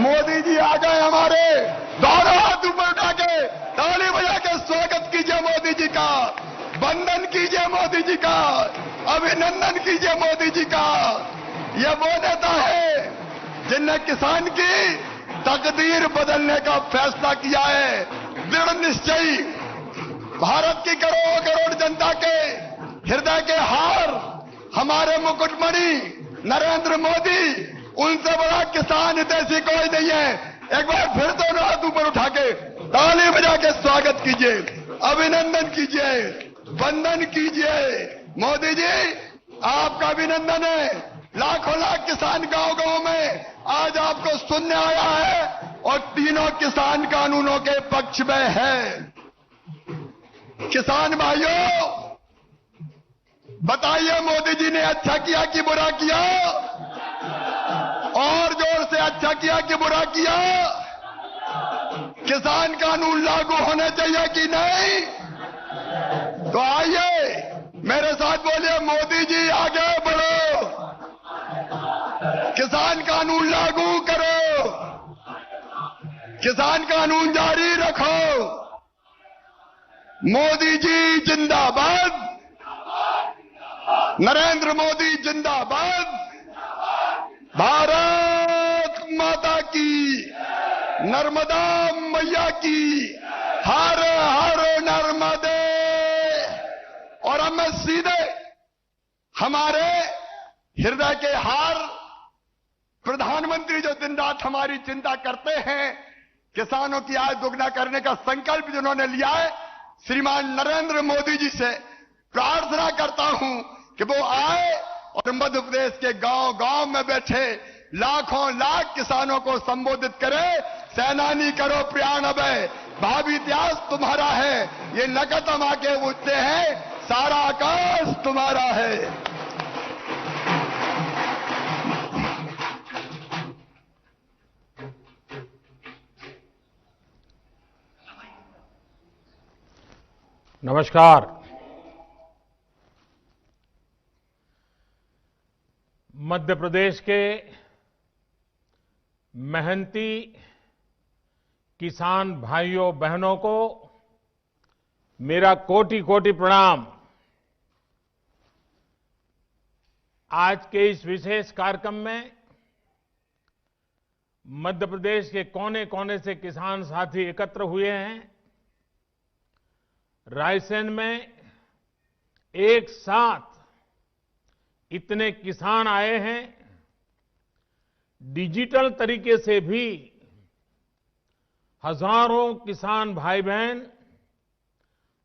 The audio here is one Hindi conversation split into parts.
मोदी जी आ गए हमारे। दोनों हाथ ऊपर उठा के ताली बजा के स्वागत कीजिए मोदी जी का, वंदन कीजिए मोदी जी का, अभिनंदन कीजिए मोदी जी का। ये वो नेता है जिनने किसान की तकदीर बदलने का फैसला किया है। दृढ़ निश्चयी भारत की करोड़ों करोड़ जनता के हृदय के हार हमारे मुकुटमणि नरेंद्र मोदी, उनसे बड़ा किसान हितैषी कोई नहीं है। एक बार फिर दोनों हाथ ऊपर उठा के ताली बजा के स्वागत कीजिए, अभिनंदन कीजिए, वंदन कीजिए। मोदी जी आपका अभिनंदन है। लाखों लाख किसान गांव गांव में आज आपको सुनने आया है और तीनों किसान कानूनों के पक्ष में है। किसान भाइयों, बताइए मोदी जी ने अच्छा किया कि बुरा किया? और जोर से अच्छा किया कि बुरा किया? किसान कानून लागू होने चाहिए कि नहीं? तो आइए मेरे साथ बोलिए, मोदी जी आगे बढ़ो, किसान कानून लागू करो, किसान कानून जारी रखो। मोदी जी जिंदाबाद, नरेंद्र मोदी जिंदाबाद, भारत माता की, नर्मदा मैया की, हर हर नर्मदे। और अब मैं सीधे हमारे हृदय के हार प्रधानमंत्री जो दिन रात हमारी चिंता करते हैं, किसानों की आय दुगना करने का संकल्प जिन्होंने लिया है, श्रीमान नरेंद्र मोदी जी से प्रार्थना करता हूं कि वो आए और मध्य प्रदेश के गांव गांव में बैठे लाखों लाख किसानों को संबोधित करें। सेनानी करो प्रयाण अभय, भावी इतिहास तुम्हारा है, ये नकतम आके पूछते हैं, सारा आकाश तुम्हारा है। नमस्कार। मध्य प्रदेश के मेहनती किसान भाइयों बहनों को मेरा कोटि कोटि प्रणाम। आज के इस विशेष कार्यक्रम में मध्य प्रदेश के कोने कोने से किसान साथी एकत्र हुए हैं। रायसेन में एक साथ इतने किसान आए हैं। डिजिटल तरीके से भी हजारों किसान भाई बहन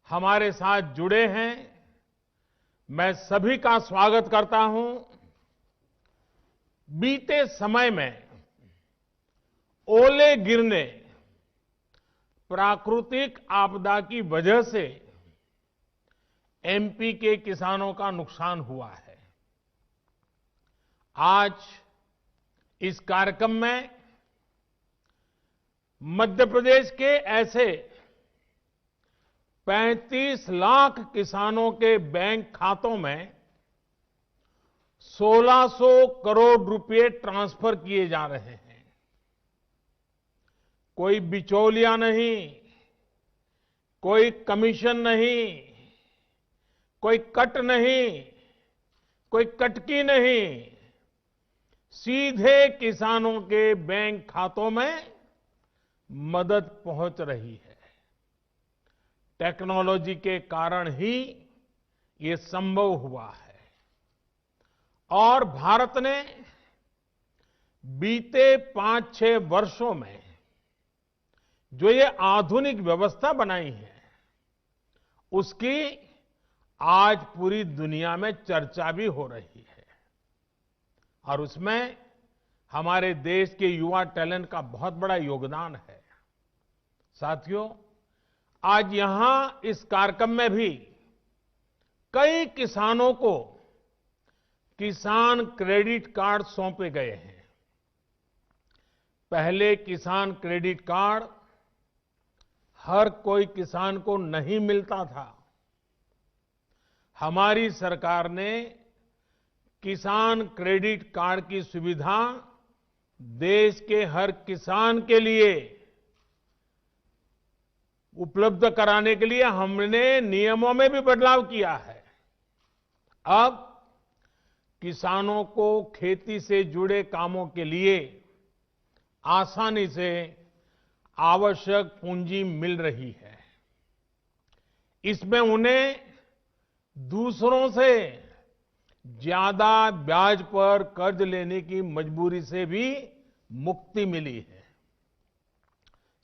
हमारे साथ जुड़े हैं। मैं सभी का स्वागत करता हूं। बीते समय में ओले गिरने, प्राकृतिक आपदा की वजह से एमपी के किसानों का नुकसान हुआ है। आज इस कार्यक्रम में मध्य प्रदेश के ऐसे 35 लाख किसानों के बैंक खातों में 1600 करोड़ रुपए ट्रांसफर किए जा रहे हैं। कोई बिचौलिया नहीं, कोई कमीशन नहीं, कोई कट नहीं, कोई कटकी नहीं, सीधे किसानों के बैंक खातों में मदद पहुंच रही है। टेक्नोलॉजी के कारण ही ये संभव हुआ है और भारत ने बीते 5-6 वर्षों में जो ये आधुनिक व्यवस्था बनाई है, उसकी आज पूरी दुनिया में चर्चा भी हो रही है और उसमें हमारे देश के युवा टैलेंट का बहुत बड़ा योगदान है। साथियों, आज यहां इस कार्यक्रम में भी कई किसानों को किसान क्रेडिट कार्ड सौंपे गए हैं। पहले किसान क्रेडिट कार्ड हर कोई किसान को नहीं मिलता था। हमारी सरकार ने किसान क्रेडिट कार्ड की सुविधा देश के हर किसान के लिए उपलब्ध कराने के लिए हमने नियमों में भी बदलाव किया है। अब किसानों को खेती से जुड़े कामों के लिए आसानी से आवश्यक पूंजी मिल रही है। इसमें उन्हें दूसरों से ज्यादा ब्याज पर कर्ज लेने की मजबूरी से भी मुक्ति मिली है।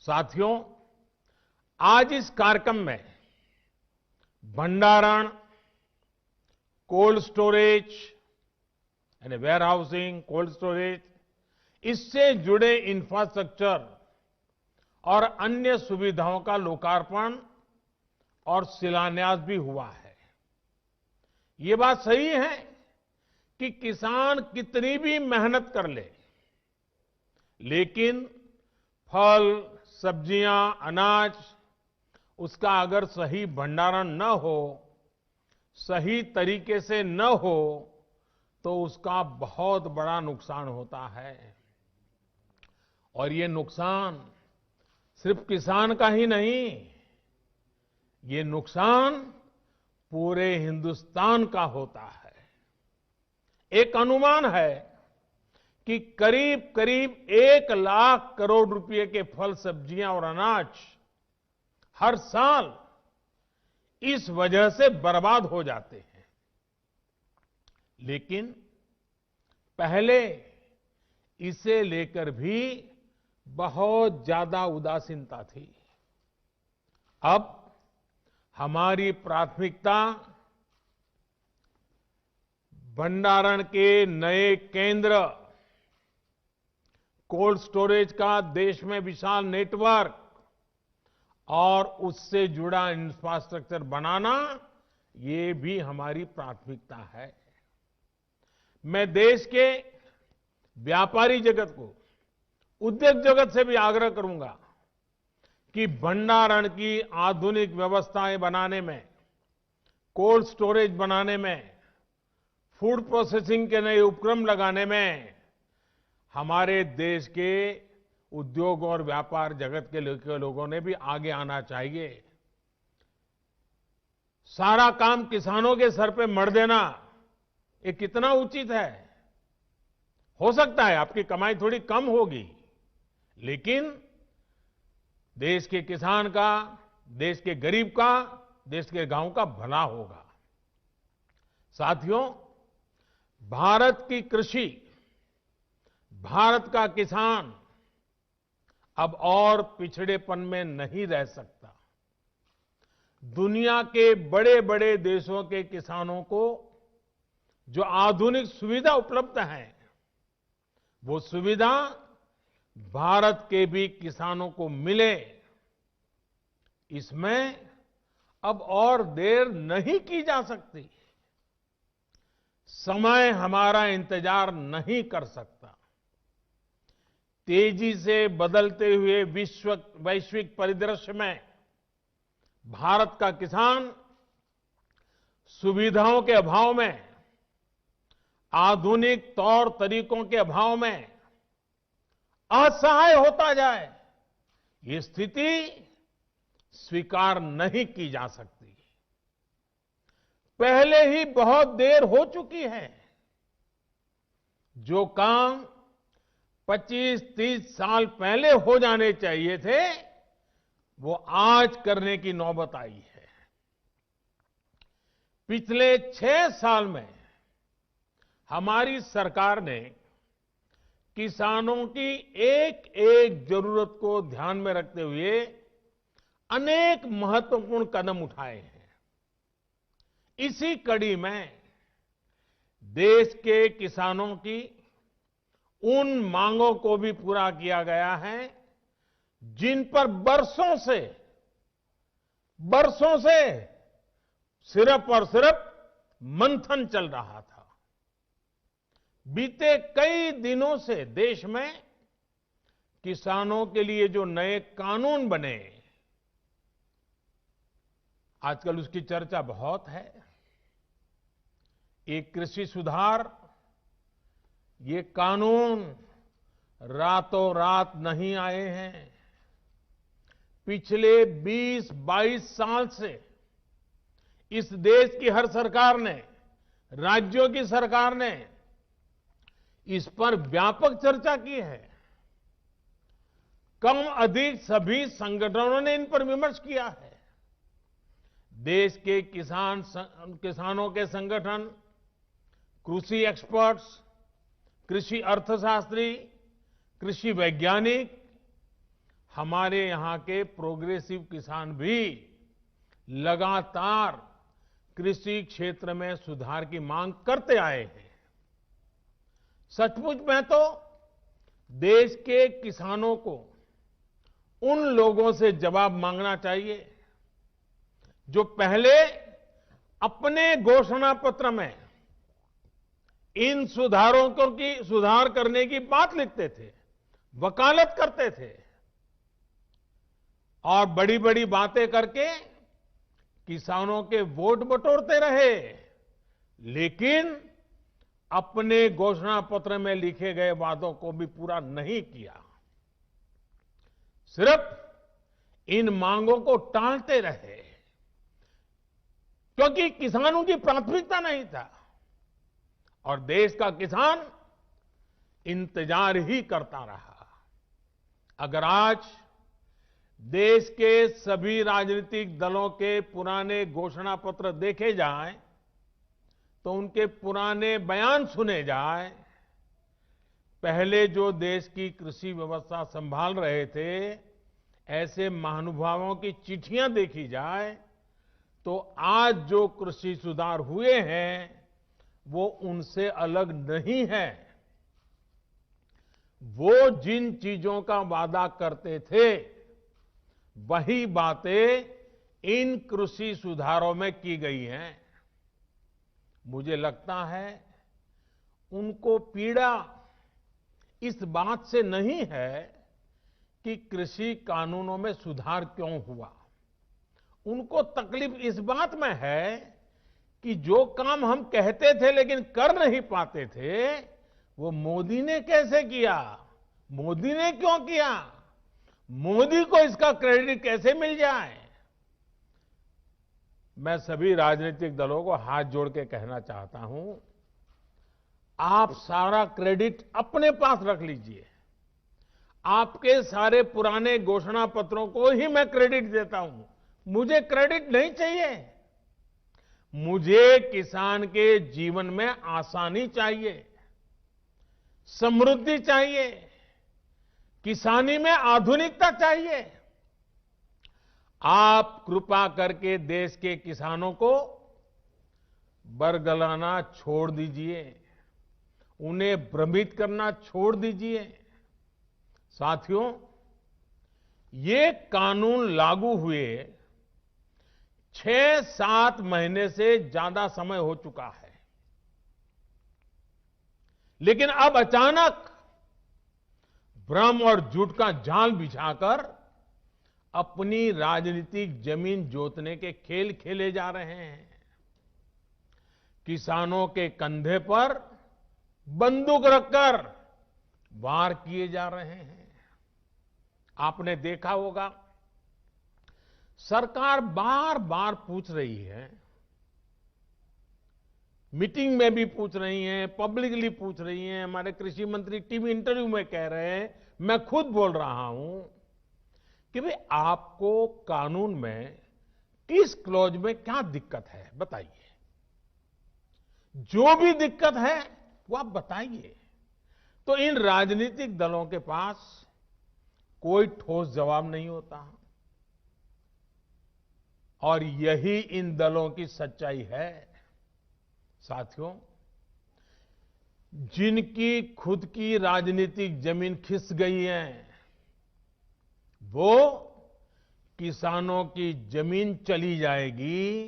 साथियों, आज इस कार्यक्रम में भंडारण, कोल्ड स्टोरेज यानी वेयर हाउसिंग, कोल्ड स्टोरेज, इससे जुड़े इंफ्रास्ट्रक्चर और अन्य सुविधाओं का लोकार्पण और शिलान्यास भी हुआ है। ये बात सही है कि किसान कितनी भी मेहनत कर ले, लेकिन फल, सब्जियां, अनाज, उसका अगर सही भंडारण न हो, सही तरीके से न हो, तो उसका बहुत बड़ा नुकसान होता है। और ये नुकसान सिर्फ किसान का ही नहीं, ये नुकसान पूरे हिंदुस्तान का होता है। एक अनुमान है कि करीब करीब 1 लाख करोड़ रुपए के फल, सब्जियां और अनाज हर साल इस वजह से बर्बाद हो जाते हैं। लेकिन पहले इसे लेकर भी बहुत ज्यादा उदासीनता थी। अब हमारी प्राथमिकता भंडारण के नए केंद्र, कोल्ड स्टोरेज का देश में विशाल नेटवर्क और उससे जुड़ा इंफ्रास्ट्रक्चर बनाना, ये भी हमारी प्राथमिकता है। मैं देश के व्यापारी जगत को, उद्योग जगत से भी आग्रह करूंगा कि भंडारण की आधुनिक व्यवस्थाएं बनाने में, कोल्ड स्टोरेज बनाने में, फूड प्रोसेसिंग के नए उपक्रम लगाने में हमारे देश के उद्योग और व्यापार जगत के लोगों ने भी आगे आना चाहिए। सारा काम किसानों के सर पे मढ़ देना, ये कितना उचित है? हो सकता है आपकी कमाई थोड़ी कम होगी, लेकिन देश के किसान का, देश के गरीब का, देश के गांव का भला होगा। साथियों, भारत की कृषि, भारत का किसान अब और पिछड़ेपन में नहीं रह सकता। दुनिया के बड़े बड़े देशों के किसानों को जो आधुनिक सुविधा उपलब्ध है, वो सुविधा भारत के भी किसानों को मिले, इसमें अब और देर नहीं की जा सकती। समय हमारा इंतजार नहीं कर सकता। तेजी से बदलते हुए वैश्विक परिदृश्य में भारत का किसान सुविधाओं के अभाव में, आधुनिक तौर तरीकों के अभाव में असहाय होता जाए, ये स्थिति स्वीकार नहीं की जा सकती। पहले ही बहुत देर हो चुकी है। जो काम 25-30 साल पहले हो जाने चाहिए थे, वो आज करने की नौबत आई है। पिछले 6 साल में हमारी सरकार ने किसानों की एक एक जरूरत को ध्यान में रखते हुए अनेक महत्वपूर्ण कदम उठाए हैं। इसी कड़ी में देश के किसानों की उन मांगों को भी पूरा किया गया है जिन पर बरसों से सिर्फ और सिर्फ मंथन चल रहा था। बीते कई दिनों से देश में किसानों के लिए जो नए कानून बने, आजकल उसकी चर्चा बहुत है। एक कृषि सुधार, ये कानून रातों रात नहीं आए हैं। पिछले 20-22 साल से इस देश की हर सरकार ने, राज्यों की सरकार ने इस पर व्यापक चर्चा की है। कम अधिक सभी संगठनों ने इन पर विमर्श किया है। देश के किसानों के संगठन, कृषि एक्सपर्ट्स, कृषि अर्थशास्त्री, कृषि वैज्ञानिक, हमारे यहां के प्रोग्रेसिव किसान भी लगातार कृषि क्षेत्र में सुधार की मांग करते आए हैं। सचमुच में तो देश के किसानों को उन लोगों से जवाब मांगना चाहिए जो पहले अपने घोषणा पत्र में इन सुधार करने की बात लिखते थे, वकालत करते थे और बड़ी बड़ी बातें करके किसानों के वोट बटोरते रहे, लेकिन अपने घोषणा पत्र में लिखे गए वादों को भी पूरा नहीं किया। सिर्फ इन मांगों को टालते रहे क्योंकि किसानों की प्राथमिकता नहीं था और देश का किसान इंतजार ही करता रहा। अगर आज देश के सभी राजनीतिक दलों के पुराने घोषणा पत्र देखे जाएं तो उनके पुराने बयान सुने जाएं, पहले जो देश की कृषि व्यवस्था संभाल रहे थे ऐसे महानुभावों की चिट्ठियां देखी जाए तो आज जो कृषि सुधार हुए हैं वो उनसे अलग नहीं है। वो जिन चीजों का वादा करते थे वही बातें इन कृषि सुधारों में की गई हैं। मुझे लगता है उनको पीड़ा इस बात से नहीं है कि कृषि कानूनों में सुधार क्यों हुआ। उनको तकलीफ इस बात में है कि जो काम हम कहते थे लेकिन कर नहीं पाते थे वो मोदी ने कैसे किया, मोदी ने क्यों किया, मोदी को इसका क्रेडिट कैसे मिल जाए। मैं सभी राजनीतिक दलों को हाथ जोड़ के कहना चाहता हूं, आप सारा क्रेडिट अपने पास रख लीजिए। आपके सारे पुराने घोषणा पत्रों को ही मैं क्रेडिट देता हूं, मुझे क्रेडिट नहीं चाहिए। मुझे किसान के जीवन में आसानी चाहिए, समृद्धि चाहिए, किसानी में आधुनिकता चाहिए। आप कृपा करके देश के किसानों को बरगलाना छोड़ दीजिए, उन्हें भ्रमित करना छोड़ दीजिए। साथियों, ये कानून लागू हुए 6-7 महीने से ज्यादा समय हो चुका है, लेकिन अब अचानक भ्रम और झूठ का जाल बिछाकर अपनी राजनीतिक जमीन जोतने के खेल खेले जा रहे हैं। किसानों के कंधे पर बंदूक रखकर वार किए जा रहे हैं। आपने देखा होगा, सरकार बार बार पूछ रही है, मीटिंग में भी पूछ रही है, पब्लिकली पूछ रही है, हमारे कृषि मंत्री टीवी इंटरव्यू में कह रहे हैं, मैं खुद बोल रहा हूं कि भाई आपको कानून में किस क्लॉज में क्या दिक्कत है बताइए। जो भी दिक्कत है वो आप बताइए। तो इन राजनीतिक दलों के पास कोई ठोस जवाब नहीं होता और यही इन दलों की सच्चाई है। साथियों, जिनकी खुद की राजनीतिक जमीन खिस गई है वो किसानों की जमीन चली जाएगी,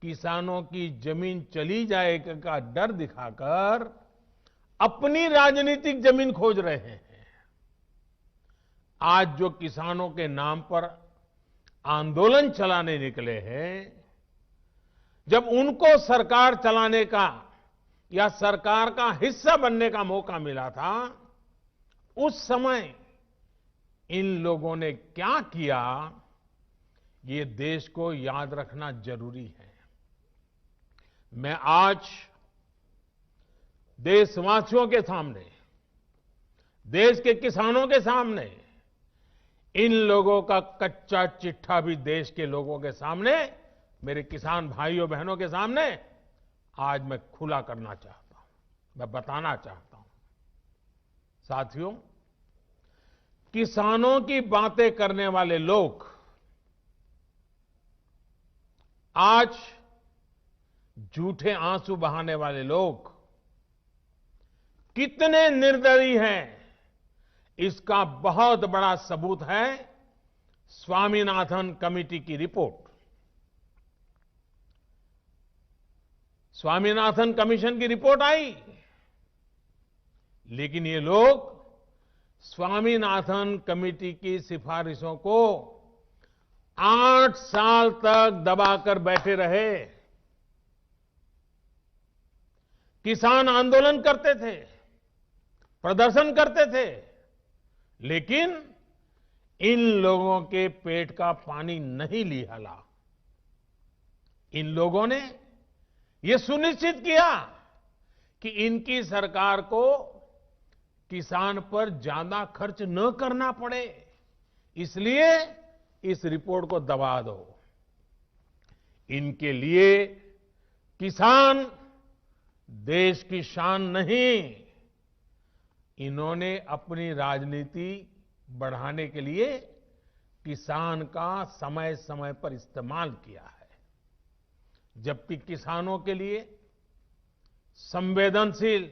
किसानों की जमीन चली जाएगा का डर दिखाकर अपनी राजनीतिक जमीन खोज रहे हैं। आज जो किसानों के नाम पर आंदोलन चलाने निकले हैं, जब उनको सरकार चलाने का या सरकार का हिस्सा बनने का मौका मिला था, उस समय इन लोगों ने क्या किया, ये देश को याद रखना जरूरी है। मैं आज देशवासियों के सामने, देश के किसानों के सामने, इन लोगों का कच्चा चिट्ठा भी देश के लोगों के सामने, मेरे किसान भाइयों बहनों के सामने आज मैं खुला करना चाहता हूं, मैं बताना चाहता हूं। साथियों, किसानों की बातें करने वाले लोग आज झूठे आंसू बहाने वाले लोग कितने निर्दयी हैं, इसका बहुत बड़ा सबूत है स्वामीनाथन कमेटी की रिपोर्ट। स्वामीनाथन कमीशन की रिपोर्ट आई, लेकिन ये लोग स्वामीनाथन कमेटी की सिफारिशों को 8 साल तक दबाकर बैठे रहे। किसान आंदोलन करते थे, प्रदर्शन करते थे, लेकिन इन लोगों के पेट का पानी नहीं लिहाला। इन लोगों ने यह सुनिश्चित किया कि इनकी सरकार को किसान पर ज्यादा खर्च न करना पड़े, इसलिए इस रिपोर्ट को दबा दो। इनके लिए किसान देश की शान नहीं, इन्होंने अपनी राजनीति बढ़ाने के लिए किसान का समय समय पर इस्तेमाल किया है। जबकि किसानों के लिए संवेदनशील,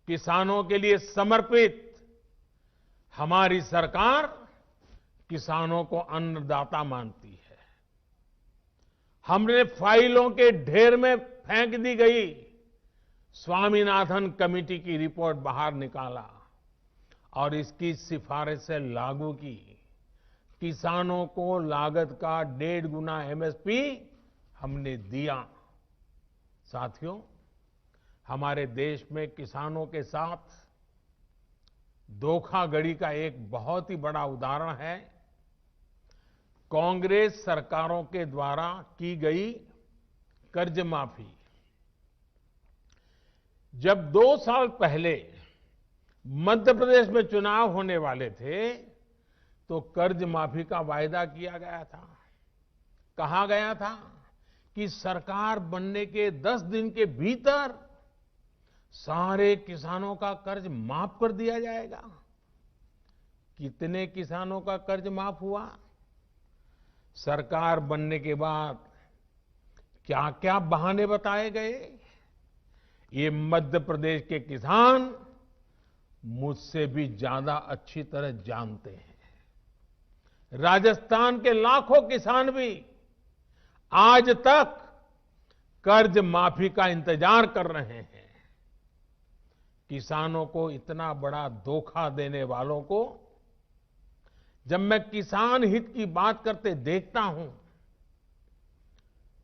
किसानों के लिए समर्पित हमारी सरकार किसानों को अन्नदाता मानती है। हमने फाइलों के ढेर में फेंक दी गई स्वामीनाथन कमेटी की रिपोर्ट बाहर निकाला और इसकी सिफारिश से लागू की। किसानों को लागत का 1.5 गुना एमएसपी हमने दिया। साथियों, हमारे देश में किसानों के साथ धोखाधड़ी का एक बहुत ही बड़ा उदाहरण है कांग्रेस सरकारों के द्वारा की गई कर्ज माफी। जब 2 साल पहले मध्य प्रदेश में चुनाव होने वाले थे, तो कर्ज माफी का वायदा किया गया था। कहा गया था कि सरकार बनने के 10 दिन के भीतर सारे किसानों का कर्ज माफ कर दिया जाएगा। कितने किसानों का कर्ज माफ हुआ? सरकार बनने के बाद क्या क्या बहाने बताए गए, ये मध्य प्रदेश के किसान मुझसे भी ज्यादा अच्छी तरह जानते हैं। राजस्थान के लाखों किसान भी आज तक कर्ज माफी का इंतजार कर रहे हैं। किसानों को इतना बड़ा धोखा देने वालों को जब मैं किसान हित की बात करते देखता हूं,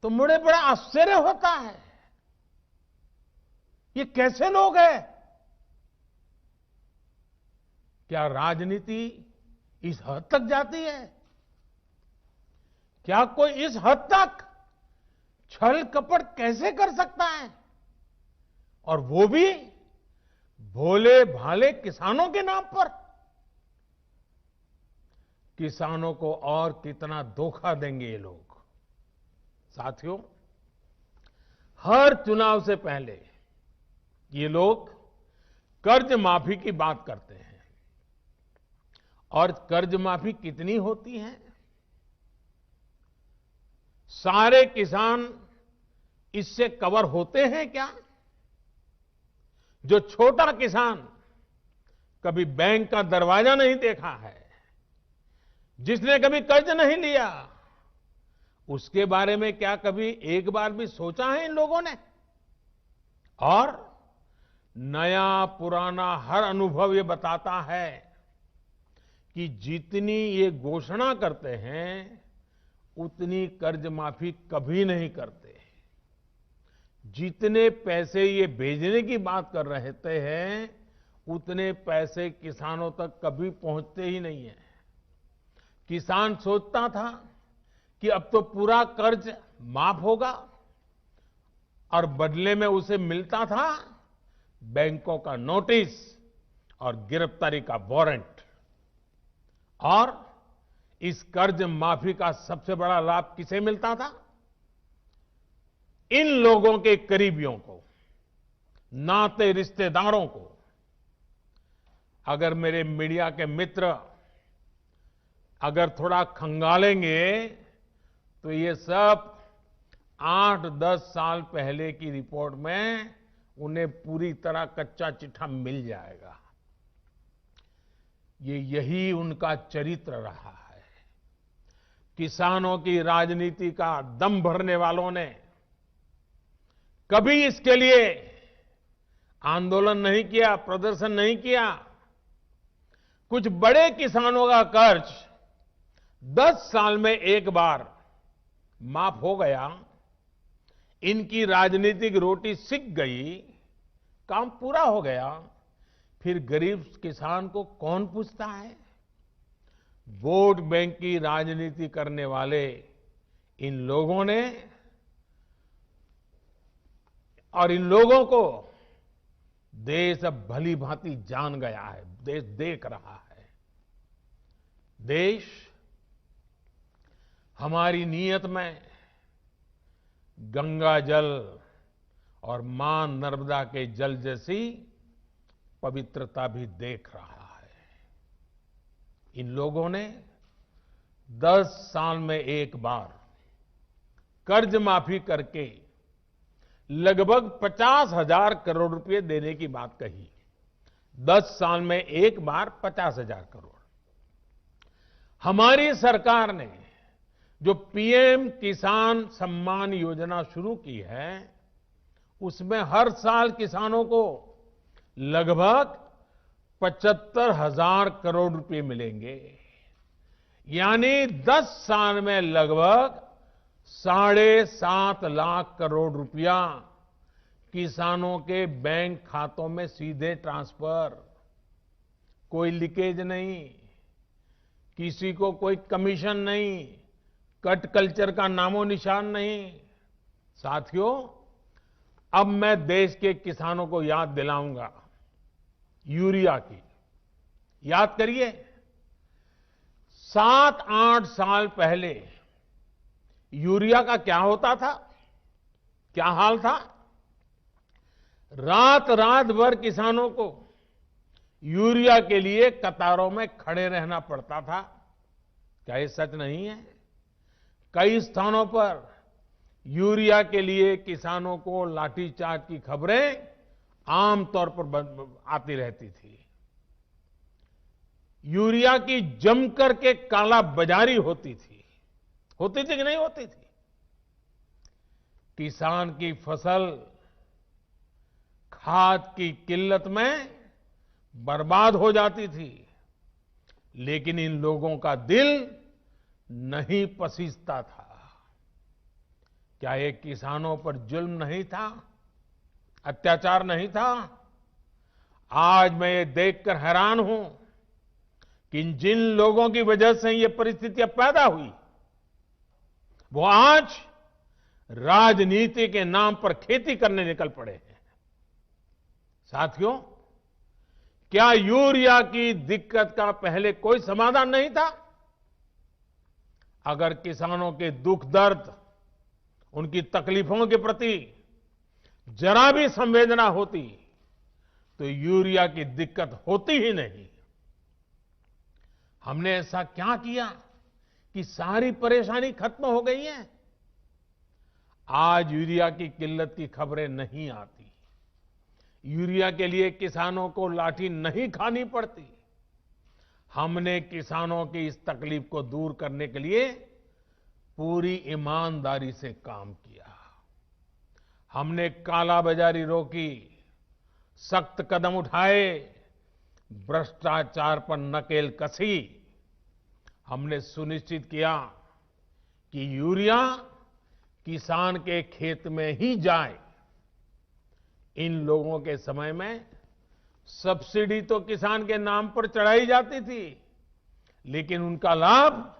तो मुझे बड़ा आश्चर्य होता है। ये कैसे लोग हैं? क्या राजनीति इस हद तक जाती है? क्या कोई इस हद तक छल कपट कैसे कर सकता है? और वो भी भोले भाले किसानों के नाम पर। किसानों को और कितना धोखा देंगे ये लोग। साथियों, हर चुनाव से पहले ये लोग कर्ज माफी की बात करते हैं। और कर्ज माफी कितनी होती है? सारे किसान इससे कवर होते हैं क्या? जो छोटा किसान कभी बैंक का दरवाजा नहीं देखा है, जिसने कभी कर्ज नहीं लिया, उसके बारे में क्या कभी एक बार भी सोचा है इन लोगों ने? और नया पुराना हर अनुभव ये बताता है कि जितनी ये घोषणा करते हैं, उतनी कर्ज माफी कभी नहीं करते। जितने पैसे ये भेजने की बात कर रहे हैं, उतने पैसे किसानों तक कभी पहुंचते ही नहीं है। किसान सोचता था कि अब तो पूरा कर्ज माफ होगा और बदले में उसे मिलता था बैंकों का नोटिस और गिरफ्तारी का वारंट। और इस कर्ज माफी का सबसे बड़ा लाभ किसे मिलता था? इन लोगों के करीबियों को, नाते रिश्तेदारों को। अगर मेरे मीडिया के मित्र अगर थोड़ा खंगालेंगे तो ये सब 8-10 साल पहले की रिपोर्ट में उन्हें पूरी तरह कच्चा चिट्ठा मिल जाएगा। यही उनका चरित्र रहा है। किसानों की राजनीति का दम भरने वालों ने कभी इसके लिए आंदोलन नहीं किया, प्रदर्शन नहीं किया। कुछ बड़े किसानों का कर्ज 10 साल में एक बार माफ हो गया, इनकी राजनीतिक रोटी सिक गई, काम पूरा हो गया। फिर गरीब किसान को कौन पूछता है? वोट बैंक की राजनीति करने वाले इन लोगों ने और इन लोगों को देश अब भली भांति जान गया है, देश देख रहा है। देश हमारी नीयत में गंगा जल और मां नर्मदा के जल जैसी पवित्रता भी देख रहा है। इन लोगों ने 10 साल में एक बार कर्ज माफी करके लगभग 50,000 करोड़ रुपए देने की बात कही। 10 साल में एक बार 50,000 करोड़। हमारी सरकार ने जो पीएम किसान सम्मान योजना शुरू की है, उसमें हर साल किसानों को लगभग 75,000 करोड़ रुपए मिलेंगे। यानी 10 साल में लगभग 7.5 लाख करोड़ रुपया किसानों के बैंक खातों में सीधे ट्रांसफर। कोई लीकेज नहीं, किसी को कोई कमीशन नहीं, कट कल्चर का नामो निशान नहीं। साथियों, अब मैं देश के किसानों को याद दिलाऊंगा यूरिया की। याद करिए, 7-8 साल पहले यूरिया का क्या होता था, क्या हाल था? रात रात भर किसानों को यूरिया के लिए कतारों में खड़े रहना पड़ता था। क्या ये सच नहीं है? कई स्थानों पर यूरिया के लिए किसानों को लाठीचार्ज की खबरें आमतौर पर आती रहती थी। यूरिया की जमकर के काला बाजारी होती थी कि नहीं होती थी? किसान की फसल खाद की किल्लत में बर्बाद हो जाती थी, लेकिन इन लोगों का दिल नहीं पसीजता था। क्या ये किसानों पर जुल्म नहीं था, अत्याचार नहीं था? आज मैं ये देखकर हैरान हूं कि जिन लोगों की वजह से ये परिस्थितियां पैदा हुई, वो आज राजनीति के नाम पर खेती करने निकल पड़े हैं। साथियों, क्या यूरिया की दिक्कत का पहले कोई समाधान नहीं था? अगर किसानों के दुख दर्द, उनकी तकलीफों के प्रति जरा भी संवेदना होती तो यूरिया की दिक्कत होती ही नहीं। हमने ऐसा क्या किया कि सारी परेशानी खत्म हो गई है? आज यूरिया की किल्लत की खबरें नहीं आती। यूरिया के लिए किसानों को लाठी नहीं खानी पड़ती। हमने किसानों की इस तकलीफ को दूर करने के लिए पूरी ईमानदारी से काम किया। हमने कालाबाजारी रोकी, सख्त कदम उठाए, भ्रष्टाचार पर नकेल कसी। हमने सुनिश्चित किया कि यूरिया किसान के खेत में ही जाए। इन लोगों के समय में सब्सिडी तो किसान के नाम पर चढ़ाई जाती थी, लेकिन उनका लाभ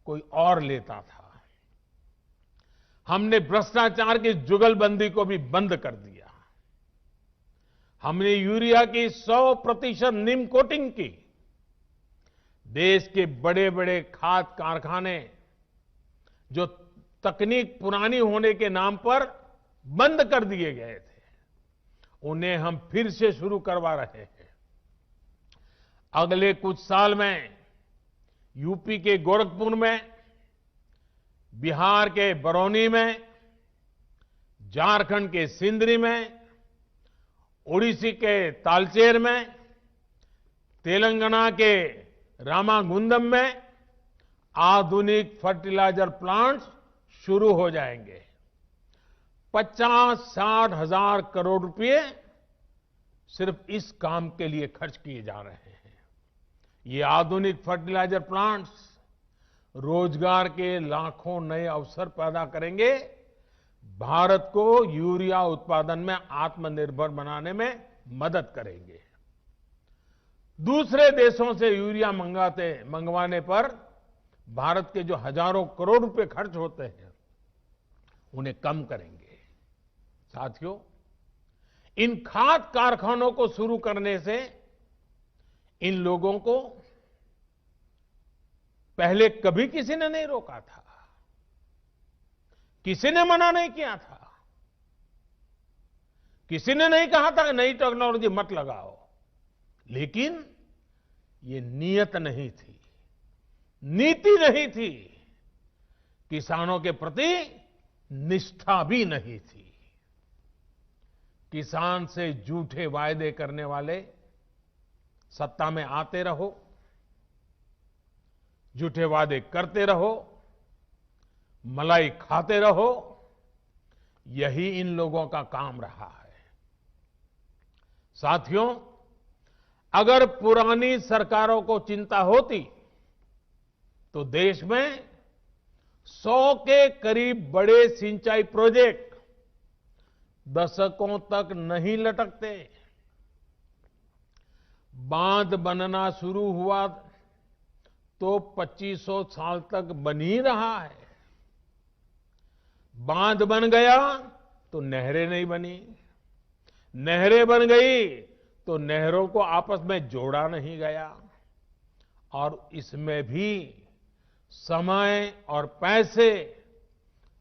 कोई और लेता था। हमने भ्रष्टाचार की जुगलबंदी को भी बंद कर दिया। हमने यूरिया की 100% नीम कोटिंग की। देश के बड़े बड़े खाद कारखाने जो तकनीक पुरानी होने के नाम पर बंद कर दिए गए थे, उन्हें हम फिर से शुरू करवा रहे हैं। अगले कुछ साल में यूपी के गोरखपुर में, बिहार के बरौनी में, झारखंड के सिंदरी में, ओडिशा के तालचेर में, तेलंगाना के रामागुंडम में आधुनिक फर्टिलाइजर प्लांट्स शुरू हो जाएंगे। 50-60 हजार करोड़ रुपए सिर्फ इस काम के लिए खर्च किए जा रहे हैं। ये आधुनिक फर्टिलाइजर प्लांट्स रोजगार के लाखों नए अवसर पैदा करेंगे, भारत को यूरिया उत्पादन में आत्मनिर्भर बनाने में मदद करेंगे। दूसरे देशों से यूरिया मंगवाने पर भारत के जो हजारों करोड़ रुपए खर्च होते हैं, उन्हें कम करेंगे। साथियों, इन खाद कारखानों को शुरू करने से इन लोगों को पहले कभी किसी ने नहीं रोका था, किसी ने मना नहीं किया था, किसी ने नहीं कहा था कि नई टेक्नोलॉजी मत लगाओ, लेकिन ये नियत नहीं थी, नीति नहीं थी, किसानों के प्रति निष्ठा भी नहीं थी। किसान से झूठे वायदे करने वाले सत्ता में आते रहो, झूठे वादे करते रहो, मलाई खाते रहो, यही इन लोगों का काम रहा है। साथियों, अगर पुरानी सरकारों को चिंता होती तो देश में 100 के करीब बड़े सिंचाई प्रोजेक्ट दशकों तक नहीं लटकते। बांध बनना शुरू हुआ तो 2500 साल तक बन ही रहा है। बांध बन गया तो नहरें नहीं बनी, नहरें बन गई तो नहरों को आपस में जोड़ा नहीं गया, और इसमें भी समय और पैसे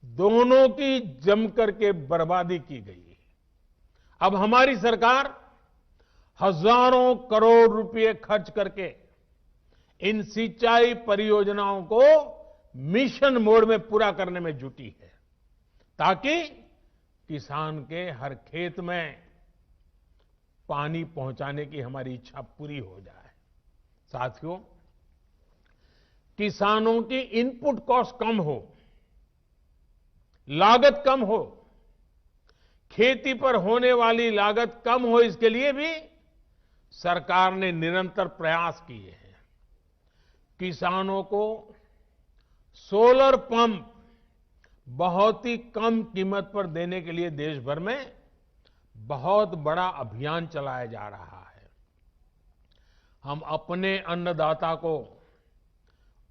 दोनों की जमकर के बर्बादी की गई। अब हमारी सरकार हजारों करोड़ रुपए खर्च करके इन सिंचाई परियोजनाओं को मिशन मोड में पूरा करने में जुटी है, ताकि किसान के हर खेत में पानी पहुंचाने की हमारी इच्छा पूरी हो जाए। साथियों, किसानों की इनपुट कॉस्ट कम हो, लागत कम हो, खेती पर होने वाली लागत कम हो, इसके लिए भी सरकार ने निरंतर प्रयास किए हैं। किसानों को सोलर पंप बहुत ही कम कीमत पर देने के लिए देश भर में बहुत बड़ा अभियान चलाया जा रहा है। हम अपने अन्नदाता को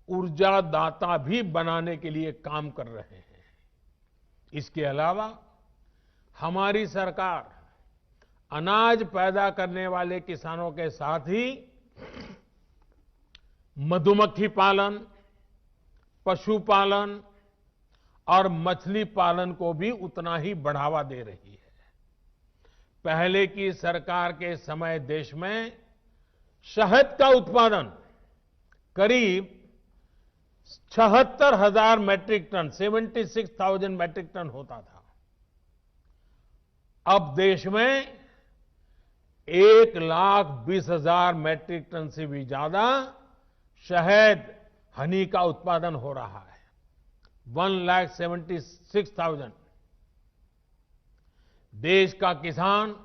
ऊर्जादाता भी बनाने के लिए काम कर रहे हैं। इसके अलावा हमारी सरकार अनाज पैदा करने वाले किसानों के साथ ही मधुमक्खी पालन, पशुपालन और मछली पालन को भी उतना ही बढ़ावा दे रही है। पहले की सरकार के समय देश में शहद का उत्पादन करीब 76,000 मैट्रिक टन, 76,000 मैट्रिक टन होता था। अब देश में 1,20,000 मैट्रिक टन से भी ज्यादा शहद, हनी का उत्पादन हो रहा है। 1,76,000। देश का किसान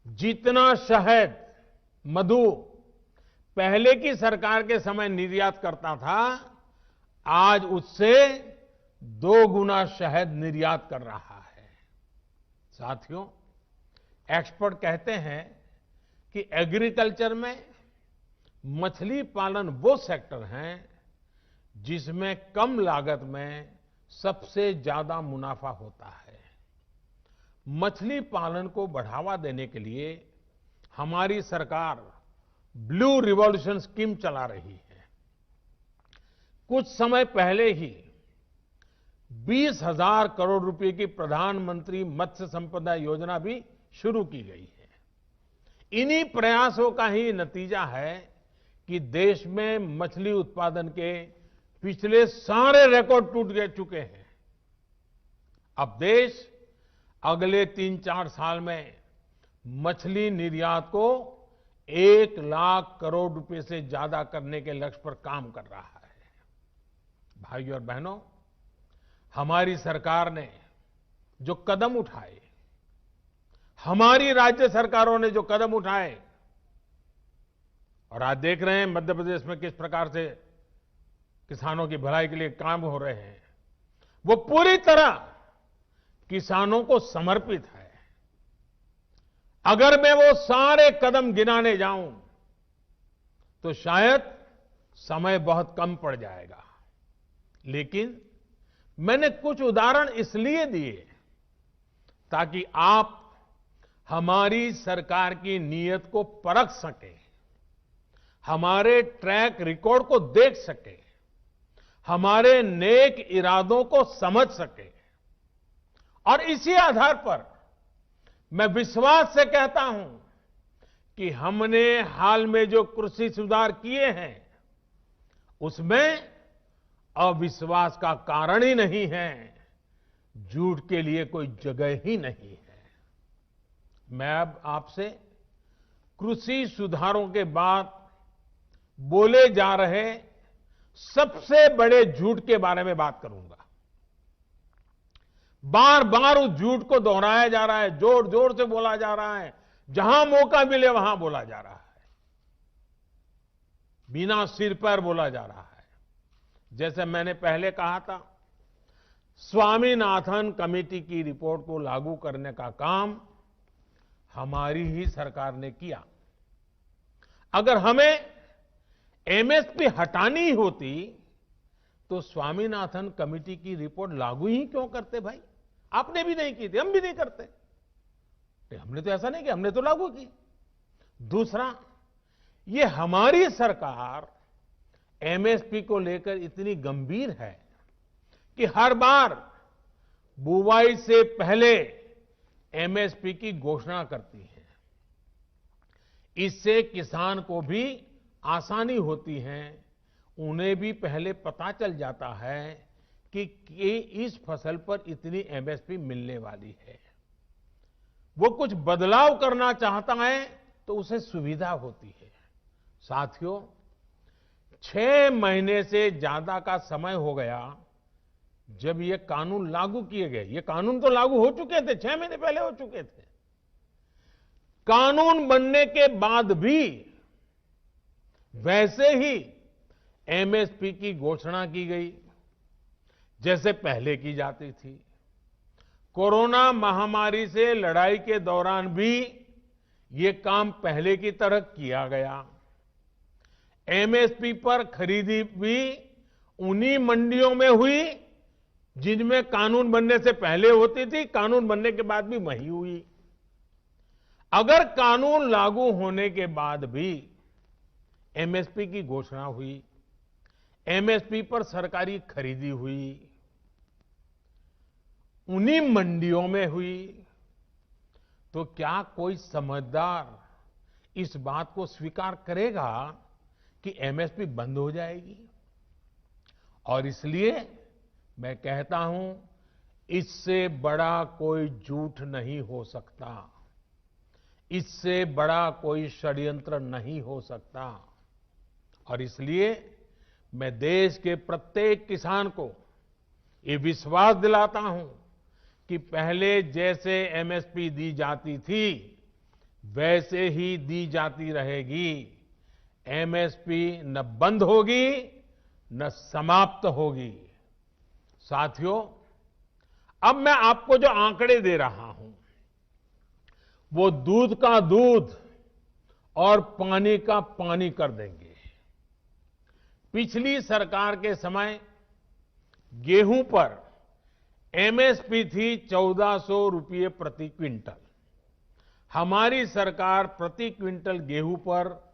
जितना शहद, मधु पहले की सरकार के समय निर्यात करता था, आज उससे 2 गुना शहद निर्यात कर रहा है। साथियों, एक्सपर्ट कहते हैं कि एग्रीकल्चर में मछली पालन वो सेक्टर हैं जिसमें कम लागत में सबसे ज्यादा मुनाफा होता है। मछली पालन को बढ़ावा देने के लिए हमारी सरकार ब्लू रिवॉल्यूशन स्कीम चला रही है। कुछ समय पहले ही 20,000 करोड़ रुपए की प्रधानमंत्री मत्स्य संपदा योजना भी शुरू की गई है। इन्हीं प्रयासों का ही नतीजा है कि देश में मछली उत्पादन के पिछले सारे रिकॉर्ड टूट चुके हैं। अब देश अगले 3-4 साल में मछली निर्यात को 1 लाख करोड़ रुपए से ज्यादा करने के लक्ष्य पर काम कर रहा है। भाइयों और बहनों, हमारी सरकार ने जो कदम उठाए, हमारी राज्य सरकारों ने जो कदम उठाए, और आज देख रहे हैं मध्य प्रदेश में किस प्रकार से किसानों की भलाई के लिए काम हो रहे हैं, वो पूरी तरह किसानों को समर्पित है। अगर मैं वो सारे कदम गिनाने जाऊं तो शायद समय बहुत कम पड़ जाएगा, लेकिन मैंने कुछ उदाहरण इसलिए दिए ताकि आप हमारी सरकार की नीयत को परख सकें, हमारे ट्रैक रिकॉर्ड को देख सकें, हमारे नेक इरादों को समझ सकें। और इसी आधार पर मैं विश्वास से कहता हूं कि हमने हाल में जो कृषि सुधार किए हैं उसमें अविश्वास का कारण ही नहीं है, झूठ के लिए कोई जगह ही नहीं है। मैं अब आपसे कृषि सुधारों के बाद बोले जा रहे सबसे बड़े झूठ के बारे में बात करूंगा। बार बार उस झूठ को दोहराया जा रहा है, जोर जोर से बोला जा रहा है, जहां मौका मिले वहां बोला जा रहा है, बिना सिर पैर बोला जा रहा है। जैसे मैंने पहले कहा था, स्वामीनाथन कमेटी की रिपोर्ट को लागू करने का काम हमारी ही सरकार ने किया। अगर हमें एमएसपी हटानी होती तो स्वामीनाथन कमेटी की रिपोर्ट लागू ही क्यों करते भाई? आपने भी नहीं की थी, हम भी नहीं करते। हमने तो ऐसा नहीं किया, हमने तो लागू की। दूसरा, ये हमारी सरकार एमएसपी को लेकर इतनी गंभीर है कि हर बार बुवाई से पहले एमएसपी की घोषणा करती है। इससे किसान को भी आसानी होती है, उन्हें भी पहले पता चल जाता है कि इस फसल पर इतनी एमएसपी मिलने वाली है। वो कुछ बदलाव करना चाहता है तो उसे सुविधा होती है। साथियों, 6 महीने से ज्यादा का समय हो गया जब ये कानून लागू किए गए। ये कानून तो लागू हो चुके थे, 6 महीने पहले हो चुके थे। कानून बनने के बाद भी वैसे ही एमएसपी की घोषणा की गई जैसे पहले की जाती थी। कोरोना महामारी से लड़ाई के दौरान भी ये काम पहले की तरह किया गया। एमएसपी पर खरीदी भी उन्हीं मंडियों में हुई जिनमें कानून बनने से पहले होती थी, कानून बनने के बाद भी वही हुई। अगर कानून लागू होने के बाद भी एमएसपी की घोषणा हुई, एमएसपी पर सरकारी खरीदी हुई, उन्हीं मंडियों में हुई, तो क्या कोई समझदार इस बात को स्वीकार करेगा कि एमएसपी बंद हो जाएगी? और इसलिए मैं कहता हूं, इससे बड़ा कोई झूठ नहीं हो सकता, इससे बड़ा कोई षड्यंत्र नहीं हो सकता। और इसलिए मैं देश के प्रत्येक किसान को ये विश्वास दिलाता हूं कि पहले जैसे एमएसपी दी जाती थी वैसे ही दी जाती रहेगी। एमएसपी न बंद होगी न समाप्त होगी। साथियों, अब मैं आपको जो आंकड़े दे रहा हूं वो दूध का दूध और पानी का पानी कर देंगे। पिछली सरकार के समय गेहूं पर एमएसपी थी 1400 रुपये प्रति क्विंटल। हमारी सरकार प्रति क्विंटल गेहूं पर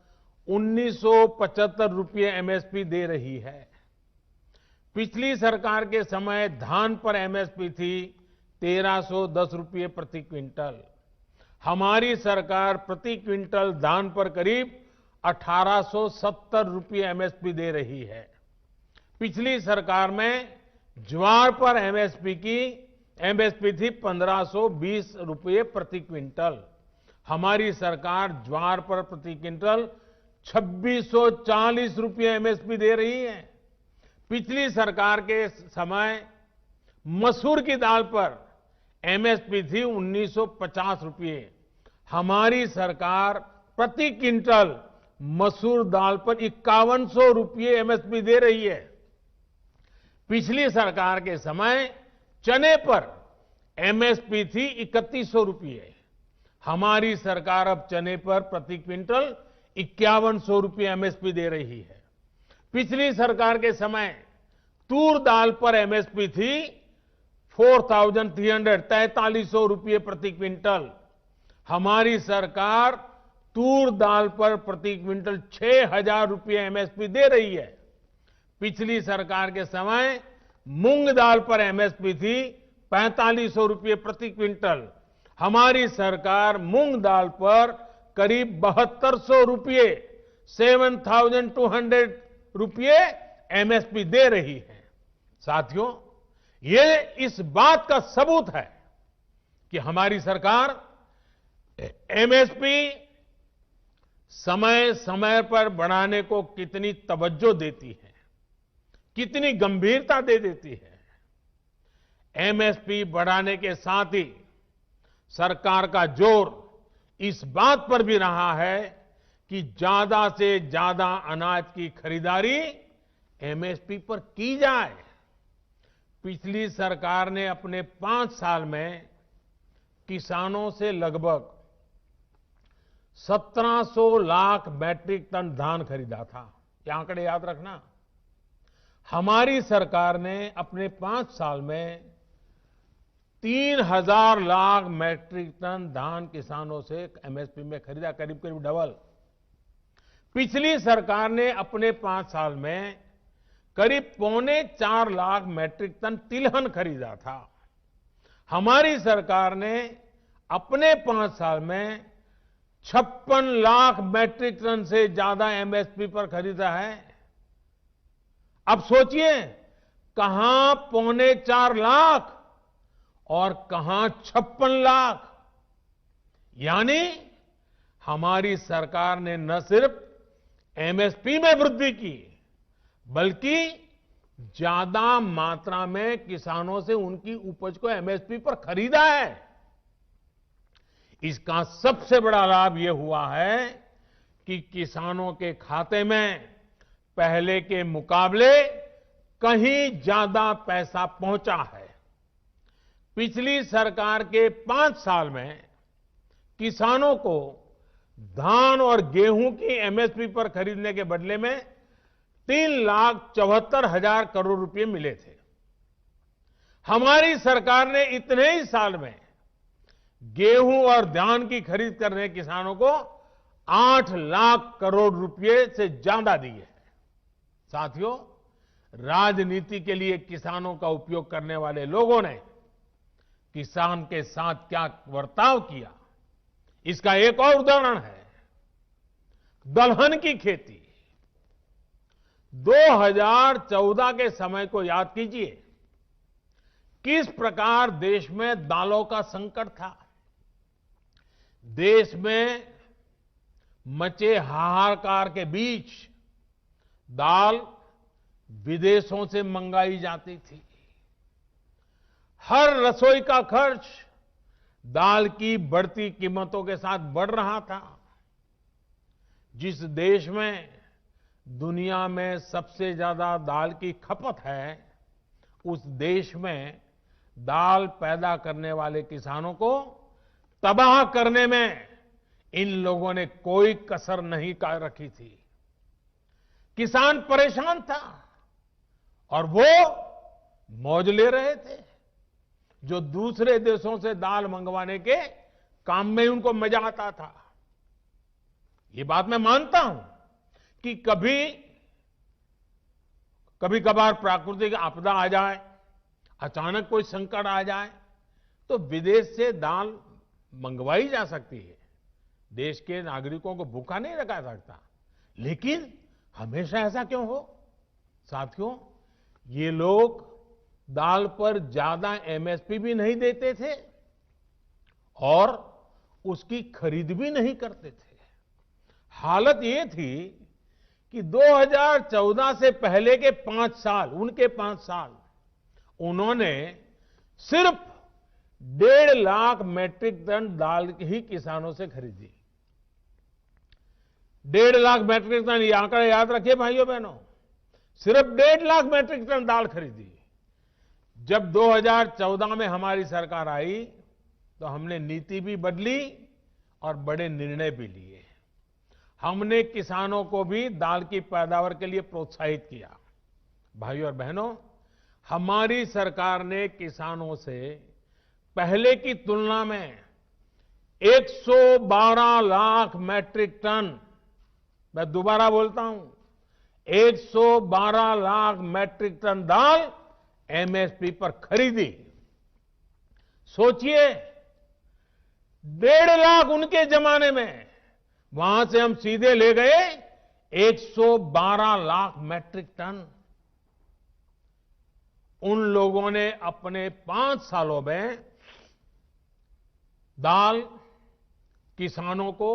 1975 रुपये एमएसपी दे रही है। पिछली सरकार के समय धान पर एमएसपी थी 1310 रुपये प्रति क्विंटल। हमारी सरकार प्रति क्विंटल धान पर करीब 1870 रुपये एमएसपी दे रही है। पिछली सरकार में ज्वार पर एमएसपी थी 1520 रुपये प्रति क्विंटल। हमारी सरकार ज्वार पर प्रति क्विंटल 2640 रुपये एमएसपी दे रही है। पिछली सरकार के समय मसूर की दाल पर एमएसपी थी 1950 रुपये। हमारी सरकार प्रति क्विंटल मसूर दाल पर 5100 रुपये एमएसपी दे रही है। पिछली सरकार के समय चने पर एमएसपी थी 3100 रुपये। हमारी सरकार अब चने पर प्रति क्विंटल 5100 रुपये एमएसपी दे रही है। पिछली सरकार के समय तूर दाल पर एमएसपी थी 4300 रुपये प्रति क्विंटल। हमारी सरकार तूर दाल पर प्रति क्विंटल 6000 रुपये एमएसपी दे रही है। पिछली सरकार के समय मूंग दाल पर एमएसपी थी 4500 रुपये प्रति क्विंटल। हमारी सरकार मूंग दाल पर करीब 7200 रुपये 7200 रुपये एमएसपी दे रही है। साथियों, ये इस बात का सबूत है कि हमारी सरकार एमएसपी समय समय पर बढ़ाने को कितनी तवज्जो देती है, कितनी गंभीरता दे देती है। एमएसपी बढ़ाने के साथ ही सरकार का जोर इस बात पर भी रहा है कि ज्यादा से ज्यादा अनाज की खरीदारी एमएसपी पर की जाए। पिछली सरकार ने अपने 5 साल में किसानों से लगभग 1700 लाख मैट्रिक टन धान खरीदा था। ये आंकड़े याद रखना। हमारी सरकार ने अपने 5 साल में 3000 लाख मैट्रिक टन धान किसानों से एमएसपी में खरीदा, करीब करीब डबल। पिछली सरकार ने अपने 5 साल में करीब 3.25 लाख मैट्रिक टन तिलहन खरीदा था। हमारी सरकार ने अपने 5 साल में 56 लाख मैट्रिक टन से ज्यादा एमएसपी पर खरीदा है। अब सोचिए, कहां 3.25 लाख और कहां 56 लाख। यानी हमारी सरकार ने न सिर्फ एमएसपी में वृद्धि की, बल्कि ज्यादा मात्रा में किसानों से उनकी उपज को एमएसपी पर खरीदा है। इसका सबसे बड़ा लाभ यह हुआ है कि किसानों के खाते में पहले के मुकाबले कहीं ज्यादा पैसा पहुंचा है। पिछली सरकार के 5 साल में किसानों को धान और गेहूं की एमएसपी पर खरीदने के बदले में 3,74,000 करोड़ रुपए मिले थे। हमारी सरकार ने इतने ही साल में गेहूं और धान की खरीद करने किसानों को 8 लाख करोड़ रुपए से ज्यादा दिए हैं। साथियों, राजनीति के लिए किसानों का उपयोग करने वाले लोगों ने किसान के साथ क्या बर्ताव किया, इसका एक और उदाहरण है दलहन की खेती। 2014 के समय को याद कीजिए, किस प्रकार देश में दालों का संकट था। देश में मचे हाहाकार के बीच दाल विदेशों से मंगाई जाती थी। हर रसोई का खर्च दाल की बढ़ती कीमतों के साथ बढ़ रहा था। जिस देश में दुनिया में सबसे ज्यादा दाल की खपत है, उस देश में दाल पैदा करने वाले किसानों को तबाह करने में इन लोगों ने कोई कसर नहीं रखी थी। किसान परेशान था और वो मौज ले रहे थे। जो दूसरे देशों से दाल मंगवाने के काम में उनको मजा आता था। ये बात मैं मानता हूं कि कभी कभार प्राकृतिक आपदा आ जाए, अचानक कोई संकट आ जाए, तो विदेश से दाल मंगवाई जा सकती है। देश के नागरिकों को भूखा नहीं रखा सकता। लेकिन हमेशा ऐसा क्यों हो? साथियों, ये लोग दाल पर ज्यादा एमएसपी भी नहीं देते थे और उसकी खरीद भी नहीं करते थे। हालत ये थी कि 2014 से पहले के 5 साल, उनके 5 साल, उन्होंने सिर्फ 1.5 लाख मैट्रिक टन दाल ही किसानों से खरीदी। 1.5 लाख मैट्रिक टन, ये आंकड़ा याद रखिए भाइयों बहनों, सिर्फ 1.5 लाख मैट्रिक टन दाल खरीदी। जब 2014 में हमारी सरकार आई तो हमने नीति भी बदली और बड़े निर्णय भी लिए। हमने किसानों को भी दाल की पैदावार के लिए प्रोत्साहित किया। भाइयों और बहनों, हमारी सरकार ने किसानों से पहले की तुलना में 112 लाख मैट्रिक टन, मैं दोबारा बोलता हूं, 112 लाख मैट्रिक टन दाल एमएसपी पर खरीदी। सोचिए, 1.5 लाख उनके जमाने में, वहां से हम सीधे ले गए 112 लाख मैट्रिक टन। उन लोगों ने अपने 5 सालों में दाल किसानों को,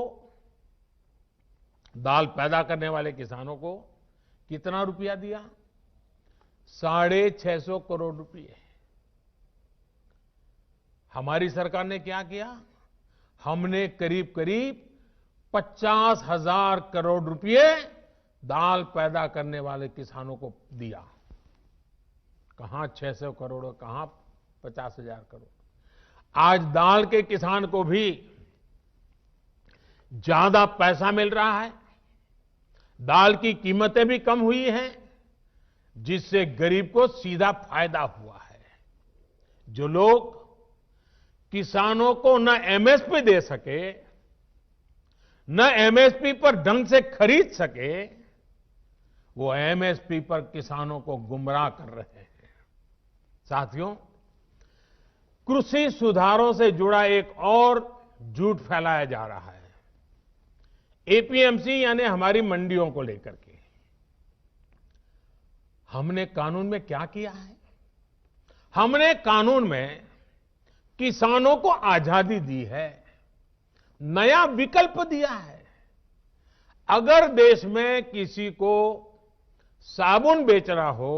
दाल पैदा करने वाले किसानों को कितना रुपया दिया? 650 करोड़ रुपए। हमारी सरकार ने क्या किया? हमने करीब करीब 50,000 करोड़ रुपए दाल पैदा करने वाले किसानों को दिया। कहां 600 करोड़, कहां 50,000 करोड़। आज दाल के किसान को भी ज्यादा पैसा मिल रहा है, दाल की कीमतें भी कम हुई हैं, जिससे गरीब को सीधा फायदा हुआ है। जो लोग किसानों को न एमएसपी दे सके, न एमएसपी पर ढंग से खरीद सके, वो एमएसपी पर किसानों को गुमराह कर रहे हैं। साथियों, कृषि सुधारों से जुड़ा एक और झूठ फैलाया जा रहा है। एपीएमसी यानी हमारी मंडियों को लेकर के हमने कानून में क्या किया है? हमने कानून में किसानों को आजादी दी है, नया विकल्प दिया है। अगर देश में किसी को साबुन बेचना हो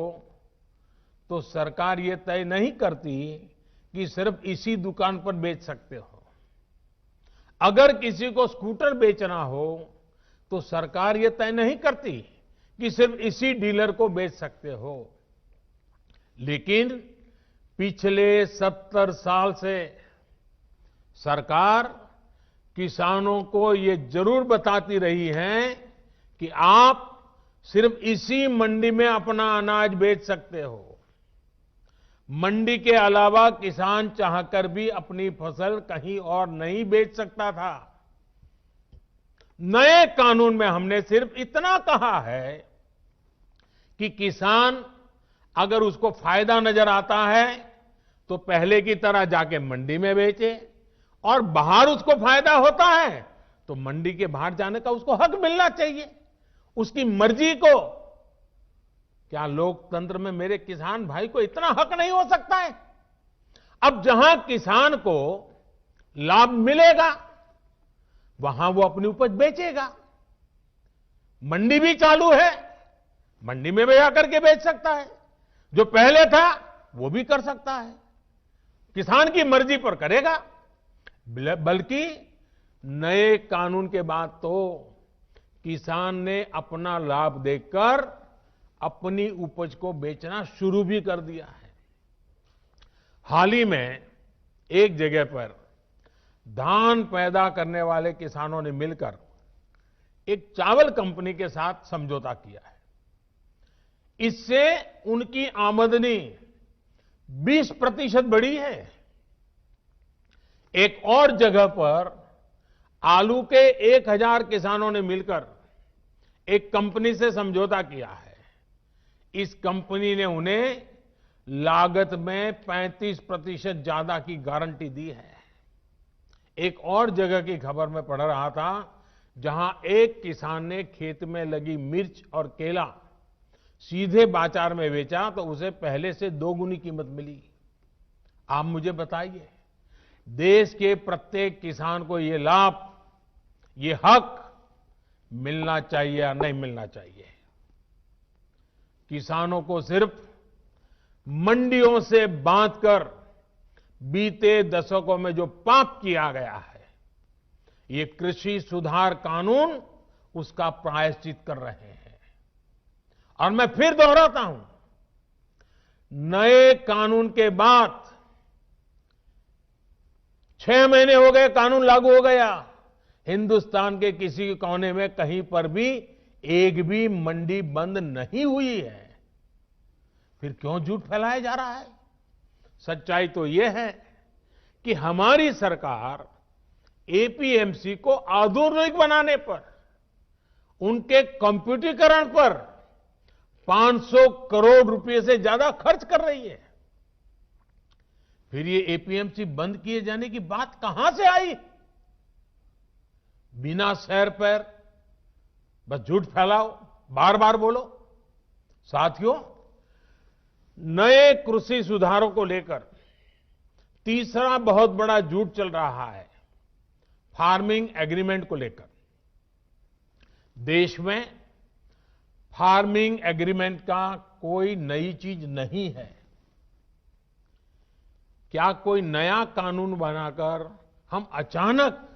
तो सरकार ये तय नहीं करती कि सिर्फ इसी दुकान पर बेच सकते हो। अगर किसी को स्कूटर बेचना हो तो सरकार ये तय नहीं करती कि सिर्फ इसी डीलर को बेच सकते हो। लेकिन पिछले 70 साल से सरकार किसानों को ये जरूर बताती रही है कि आप सिर्फ इसी मंडी में अपना अनाज बेच सकते हो। मंडी के अलावा किसान चाहकर भी अपनी फसल कहीं और नहीं बेच सकता था। नए कानून में हमने सिर्फ इतना कहा है कि किसान अगर उसको फायदा नजर आता है तो पहले की तरह जाके मंडी में बेचे, और बाहर उसको फायदा होता है तो मंडी के बाहर जाने का उसको हक मिलना चाहिए, उसकी मर्जी को। क्या लोकतंत्र में मेरे किसान भाई को इतना हक नहीं हो सकता है? अब जहां किसान को लाभ मिलेगा वहां वो अपनी उपज बेचेगा। मंडी भी चालू है, मंडी में भी आकर के बेच सकता है। जो पहले था वो भी कर सकता है, किसान की मर्जी पर करेगा। बल्कि नए कानून के बाद तो किसान ने अपना लाभ देखकर अपनी उपज को बेचना शुरू भी कर दिया है। हाल ही में एक जगह पर धान पैदा करने वाले किसानों ने मिलकर एक चावल कंपनी के साथ समझौता किया है। इससे उनकी आमदनी 20% बढ़ी है। एक और जगह पर आलू के 1000 किसानों ने मिलकर एक कंपनी से समझौता किया है। इस कंपनी ने उन्हें लागत में 35% ज्यादा की गारंटी दी है। एक और जगह की खबर में पढ़ रहा था, जहां एक किसान ने खेत में लगी मिर्च और केला सीधे बाजार में बेचा तो उसे पहले से 2 गुनी कीमत मिली। आप मुझे बताइए, देश के प्रत्येक किसान को ये लाभ, ये हक मिलना चाहिए या नहीं मिलना चाहिए? किसानों को सिर्फ मंडियों से बांधकर बीते दशकों में जो पाप किया गया है, ये कृषि सुधार कानून उसका प्रायश्चित कर रहे हैं। और मैं फिर दोहराता हूं, नए कानून के बाद 6 महीने हो गए, कानून लागू हो गया, हिंदुस्तान के किसी कोने में कहीं पर भी एक भी मंडी बंद नहीं हुई है। फिर क्यों झूठ फैलाया जा रहा है? सच्चाई तो यह है कि हमारी सरकार एपीएमसी को आधुनिक बनाने पर, उनके कंप्यूटरीकरण पर 500 करोड़ रुपए से ज्यादा खर्च कर रही है। फिर ये एपीएमसी बंद किए जाने की बात कहां से आई? बिना सैर पैर बस झूठ फैलाओ, बार बार बोलो। साथियों, नए कृषि सुधारों को लेकर तीसरा बहुत बड़ा झूठ चल रहा है, फार्मिंग एग्रीमेंट को लेकर। देश में फार्मिंग एग्रीमेंट का कोई नई चीज नहीं है। क्या कोई नया कानून बनाकर हम अचानक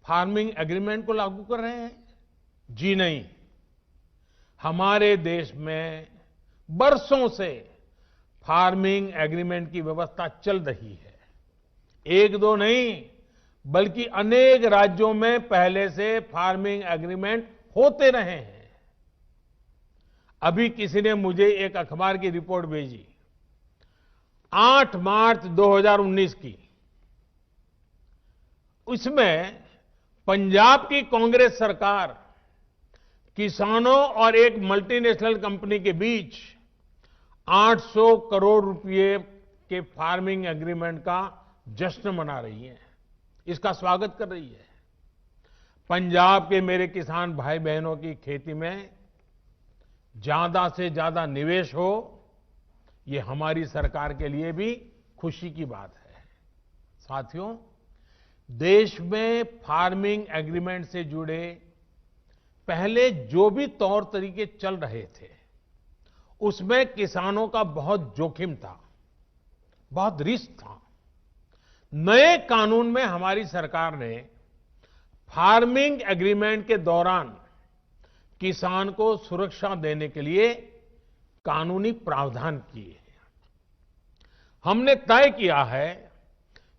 फार्मिंग एग्रीमेंट को लागू कर रहे हैं? जी नहीं। हमारे देश में बरसों से फार्मिंग एग्रीमेंट की व्यवस्था चल रही है। एक दो नहीं, बल्कि अनेक राज्यों में पहले से फार्मिंग एग्रीमेंट होते रहे हैं। अभी किसी ने मुझे एक अखबार की रिपोर्ट भेजी, 8 मार्च 2019 की। उसमें पंजाब की कांग्रेस सरकार किसानों और एक मल्टीनेशनल कंपनी के बीच 800 करोड़ रुपए के फार्मिंग एग्रीमेंट का जश्न मना रही है, इसका स्वागत कर रही है। पंजाब के मेरे किसान भाई बहनों की खेती में ज्यादा से ज्यादा निवेश हो, ये हमारी सरकार के लिए भी खुशी की बात है। साथियों, देश में फार्मिंग एग्रीमेंट से जुड़े पहले जो भी तौर तरीके चल रहे थे, उसमें किसानों का बहुत जोखिम था, बहुत रिस्क था। नए कानून में हमारी सरकार ने फार्मिंग एग्रीमेंट के दौरान किसान को सुरक्षा देने के लिए कानूनी प्रावधान किए हैं। हमने तय किया है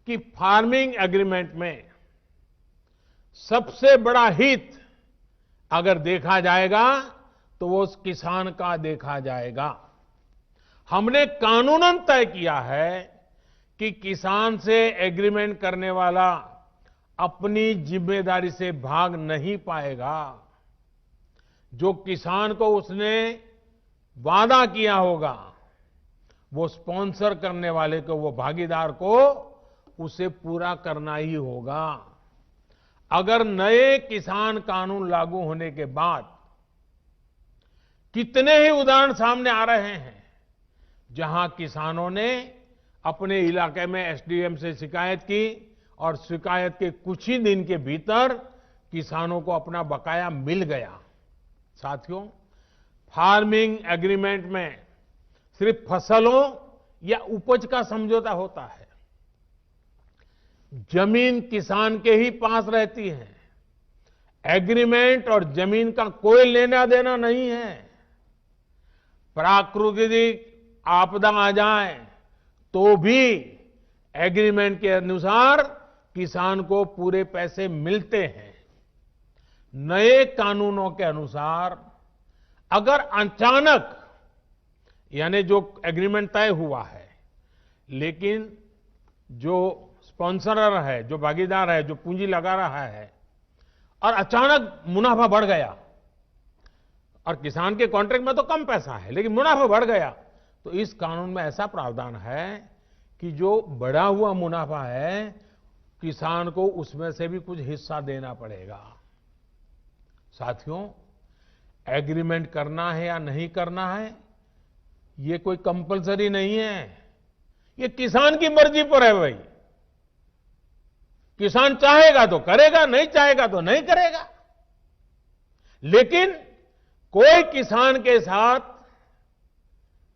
कि फार्मिंग एग्रीमेंट में सबसे बड़ा हित अगर देखा जाएगा तो वो उस किसान का देखा जाएगा। हमने कानूनन तय किया है कि किसान से एग्रीमेंट करने वाला अपनी जिम्मेदारी से भाग नहीं पाएगा। जो किसान को उसने वादा किया होगा, वो स्पॉन्सर करने वाले को, वो भागीदार को उसे पूरा करना ही होगा। अगर नए किसान कानून लागू होने के बाद कितने ही उदाहरण सामने आ रहे हैं जहां किसानों ने अपने इलाके में एसडीएम से शिकायत की और शिकायत के कुछ ही दिन के भीतर किसानों को अपना बकाया मिल गया। साथियों, फार्मिंग एग्रीमेंट में सिर्फ फसलों या उपज का समझौता होता है। जमीन किसान के ही पास रहती है। एग्रीमेंट और जमीन का कोई लेना देना नहीं है। प्राकृतिक आपदा आ जाए तो भी एग्रीमेंट के अनुसार किसान को पूरे पैसे मिलते हैं। नए कानूनों के अनुसार अगर अचानक, यानी जो एग्रीमेंट तय हुआ है, लेकिन जो स्पॉन्सरर है, जो भागीदार है, जो पूंजी लगा रहा है, और अचानक मुनाफा बढ़ गया, और किसान के कॉन्ट्रैक्ट में तो कम पैसा है लेकिन मुनाफा बढ़ गया, तो इस कानून में ऐसा प्रावधान है कि जो बढ़ा हुआ मुनाफा है, किसान को उसमें से भी कुछ हिस्सा देना पड़ेगा। साथियों, एग्रीमेंट करना है या नहीं करना है, ये कोई कंपलसरी नहीं है, ये किसान की मर्जी पर है भाई। किसान चाहेगा तो करेगा, नहीं चाहेगा तो नहीं करेगा। लेकिन कोई किसान के साथ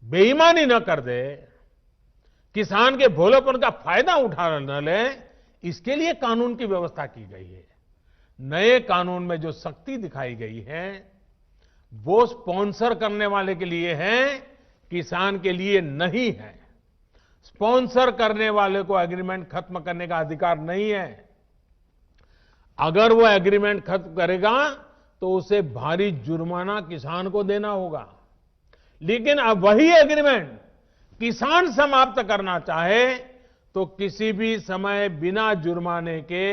बेईमानी न कर दे, किसान के भोलेपन का फायदा उठा न ले, इसके लिए कानून की व्यवस्था की गई है। नए कानून में जो सख्ती दिखाई गई है वो स्पॉन्सर करने वाले के लिए है, किसान के लिए नहीं है। स्पॉन्सर करने वाले को एग्रीमेंट खत्म करने का अधिकार नहीं है। अगर वो एग्रीमेंट खत्म करेगा तो उसे भारी जुर्माना किसान को देना होगा। लेकिन अब वही एग्रीमेंट किसान समाप्त करना चाहे तो किसी भी समय बिना जुर्माने के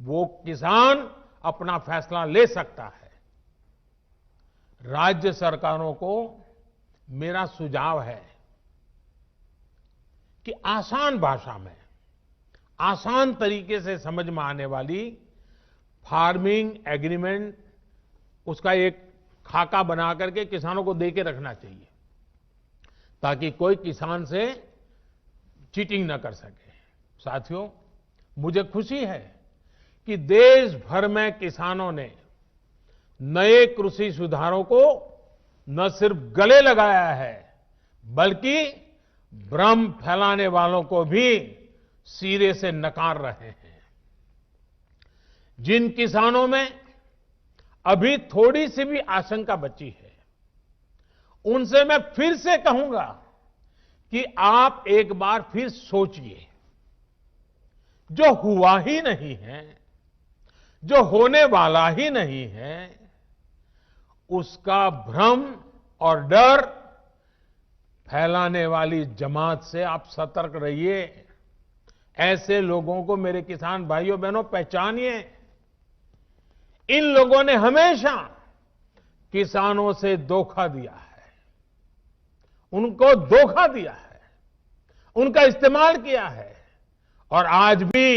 वो किसान अपना फैसला ले सकता है। राज्य सरकारों को मेरा सुझाव है कि आसान भाषा में, आसान तरीके से समझ में आने वाली फार्मिंग एग्रीमेंट, उसका एक खाका बना करके किसानों को दे के रखना चाहिए, ताकि कोई किसान से चीटिंग न कर सके। साथियों, मुझे खुशी है कि देश भर में किसानों ने नए कृषि सुधारों को न सिर्फ गले लगाया है, बल्कि भ्रम फैलाने वालों को भी सिरे से नकार रहे हैं। जिन किसानों में अभी थोड़ी सी भी आशंका बची है, उनसे मैं फिर से कहूंगा कि आप एक बार फिर सोचिए। जो हुआ ही नहीं है, जो होने वाला ही नहीं है, उसका भ्रम और डर फैलाने वाली जमात से आप सतर्क रहिए। ऐसे लोगों को मेरे किसान भाइयों बहनों पहचानिए। इन लोगों ने हमेशा किसानों से धोखा दिया है, उनको धोखा दिया है, उनका इस्तेमाल किया है और आज भी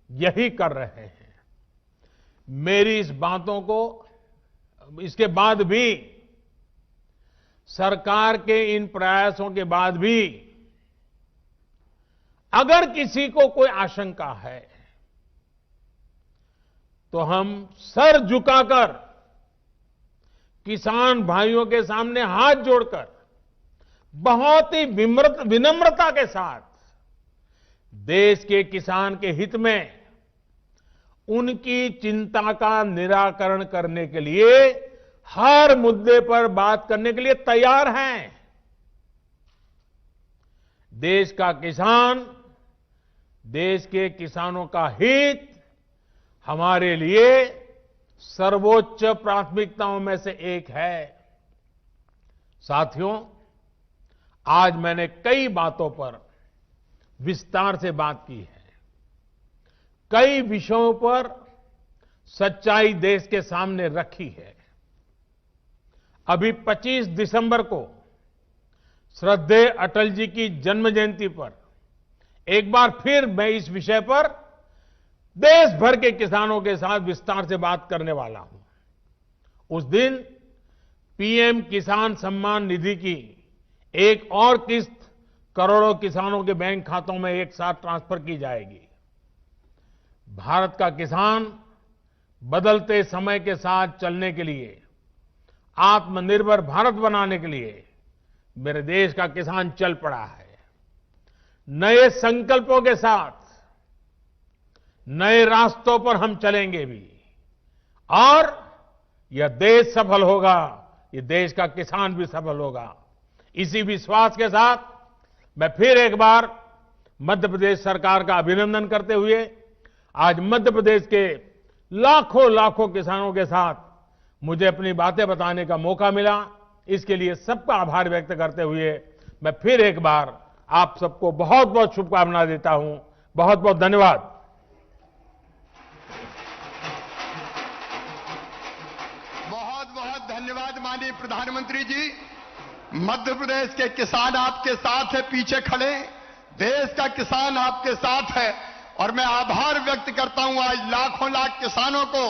यही कर रहे हैं। मेरी इस बातों को, इसके बाद भी, सरकार के इन प्रयासों के बाद भी अगर किसी को कोई आशंका है तो हम सर झुकाकर किसान भाइयों के सामने हाथ जोड़कर बहुत ही विनम्रता के साथ देश के किसान के हित में उनकी चिंता का निराकरण करने के लिए हर मुद्दे पर बात करने के लिए तैयार हैं। देश का किसान, देश के किसानों का हित हमारे लिए सर्वोच्च प्राथमिकताओं में से एक है। साथियों, आज मैंने कई बातों पर विस्तार से बात की है। कई विषयों पर सच्चाई देश के सामने रखी है। अभी 25 दिसंबर को श्रद्धेय अटल जी की जन्म जयंती पर एक बार फिर मैं इस विषय पर देश भर के किसानों के साथ विस्तार से बात करने वाला हूं। उस दिन पीएम किसान सम्मान निधि की एक और किस्त करोड़ों किसानों के बैंक खातों में एक साथ ट्रांसफर की जाएगी। भारत का किसान बदलते समय के साथ चलने के लिए, आत्मनिर्भर भारत बनाने के लिए मेरे देश का किसान चल पड़ा है। नए संकल्पों के साथ नए रास्तों पर हम चलेंगे भी, और यह देश सफल होगा, यह देश का किसान भी सफल होगा। इसी विश्वास के साथ मैं फिर एक बार मध्य प्रदेश सरकार का अभिनंदन करते हुए आज मध्य प्रदेश के लाखों लाखों किसानों के साथ मुझे अपनी बातें बताने का मौका मिला। इसके लिए सबका आभार व्यक्त करते हुए मैं फिर एक बार आप सबको बहुत बहुत शुभकामनाएं देता हूं। बहुत बहुत धन्यवाद। बहुत बहुत धन्यवाद माननीय प्रधानमंत्री जी। मध्य प्रदेश के किसान आपके साथ है, पीछे खड़े। देश का किसान आपके साथ है और मैं आभार व्यक्त करता हूं आज लाखों लाख किसानों को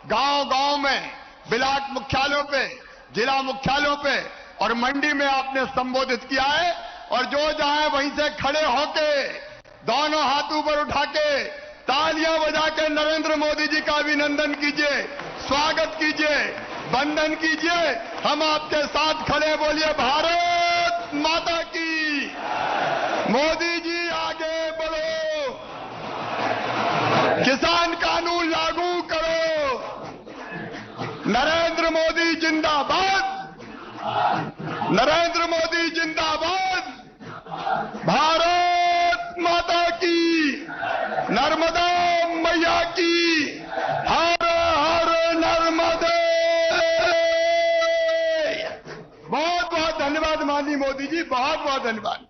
गांव-गांव में, ब्लॉक मुख्यालयों पे, जिला मुख्यालयों पे और मंडी में आपने संबोधित किया है। और जो जाए वहीं से खड़े होके दोनों हाथ ऊपर उठा के तालियां बजा के नरेंद्र मोदी जी का अभिनंदन कीजिए, स्वागत कीजिए, वंदन कीजिए। हम आपके साथ खड़े, बोलिए भारत माता की। मोदी जी आगे बढ़ो, किसान कानून लागू करो। नरेंद्र मोदी जिंदाबाद, नरेंद्र मोदी जिंदाबाद। भारत माता की, नर्मदा मैया की, हर हर नर्मदे। बहुत बहुत धन्यवाद माननीय मोदी जी, बहुत बहुत धन्यवाद।